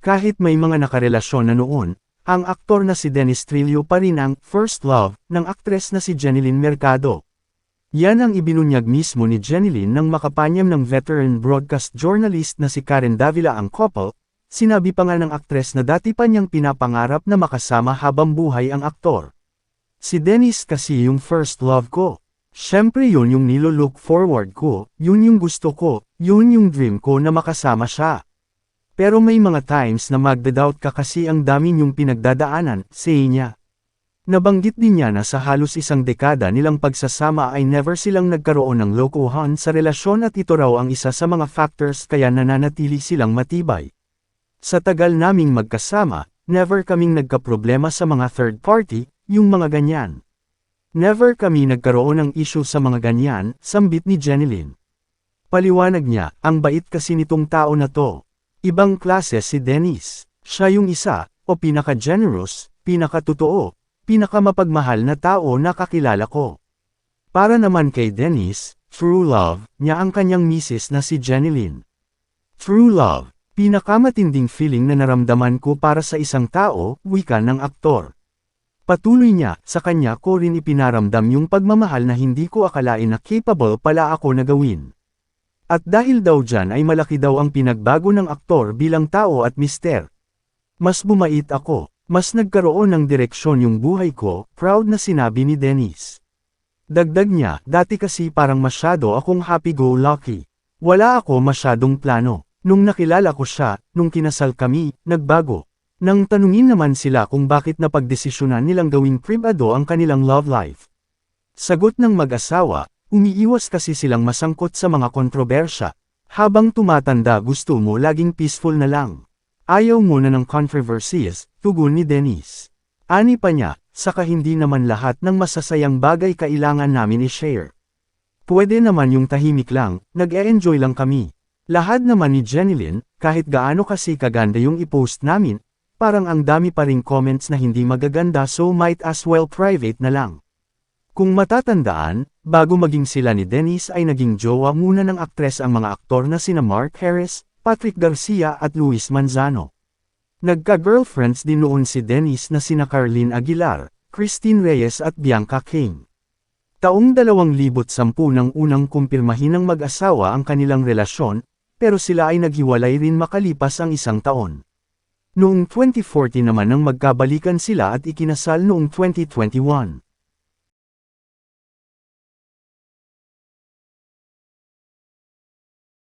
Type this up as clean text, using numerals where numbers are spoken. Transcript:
Kahit may mga nakarelasyon na noon, ang aktor na si Dennis Trillo pa rin ang first love ng aktres na si Jeneline Mercado. Yan ang ibinunyag mismo ni Jeneline nang makapanyam ng veteran broadcast journalist na si Karen Davila ang couple. Sinabi pa nga ng aktres na dati pa niyang pinapangarap na makasama habang buhay ang aktor. Si Dennis kasi yung first love ko. Siyempre yun yung nilo-look forward ko, yun yung gusto ko, yun yung dream ko na makasama siya. Pero may mga times na magda-doubt ka kasi ang dami niyong pinagdadaanan, say niya. Nabanggit din niya na sa halos isang dekada nilang pagsasama ay never silang nagkaroon ng lokohan sa relasyon at ito raw ang isa sa mga factors kaya nananatili silang matibay. Sa tagal naming magkasama, never kaming nagkaproblema sa mga third party, yung mga ganyan. Never kami nagkaroon ng issue sa mga ganyan, sambit ni Jeneline. Paliwanag niya, ang bait kasi nitong tao na to. Ibang klase si Dennis. Siya yung isa, o pinaka-generous, pinaka-totoo, pinaka-mapagmahal na tao na kakilala ko. Para naman kay Dennis, true love, niya ang kanyang misis na si Jeneline. True love, pinakamatinding feeling na naramdaman ko para sa isang tao, wika ng aktor. Patuloy niya, sa kanya ko rin ipinaramdam yung pagmamahal na hindi ko akalain na capable pala ako na gawin. At dahil daw dyan ay malaki daw ang pinagbago ng aktor bilang tao at mister. Mas bumait ako, mas nagkaroon ng direksyon yung buhay ko, proud na sinabi ni Dennis. Dagdag niya, dati kasi parang masyado akong happy-go-lucky. Wala ako masyadong plano. Nung nakilala ko siya, nung kinasal kami, nagbago. Nang tanungin naman sila kung bakit napagdesisyonan nilang gawing privado ang kanilang love life. Sagot ng mag-asawa, umiiwas kasi silang masangkot sa mga kontrobersya. Habang tumatanda gusto mo laging peaceful na lang. Ayaw mo na ng controversies, tugon ni Dennis. Ani pa niya, saka hindi naman lahat ng masasayang bagay kailangan namin i-share. Pwede naman yung tahimik lang, nag-e-enjoy lang kami. Lahat naman ni Jeneline, kahit gaano kasi kaganda yung i-post namin, parang ang dami pa ring comments na hindi magaganda so might as well private na lang. Kung matatandaan, bago maging sila ni Dennis ay naging jowa muna ng aktres ang mga aktor na sina Mark Harris, Patrick Garcia at Luis Manzano. Nagka-girlfriends din noon si Dennis na sina Carlene Aguilar, Christine Reyes at Bianca King. Taong 2010 nang unang kumpirmahin ng mag-asawa ang kanilang relasyon, pero sila ay naghiwalay rin makalipas ang isang taon. Noong 2014 naman nang magkabalikan sila at ikinasal noong 2021.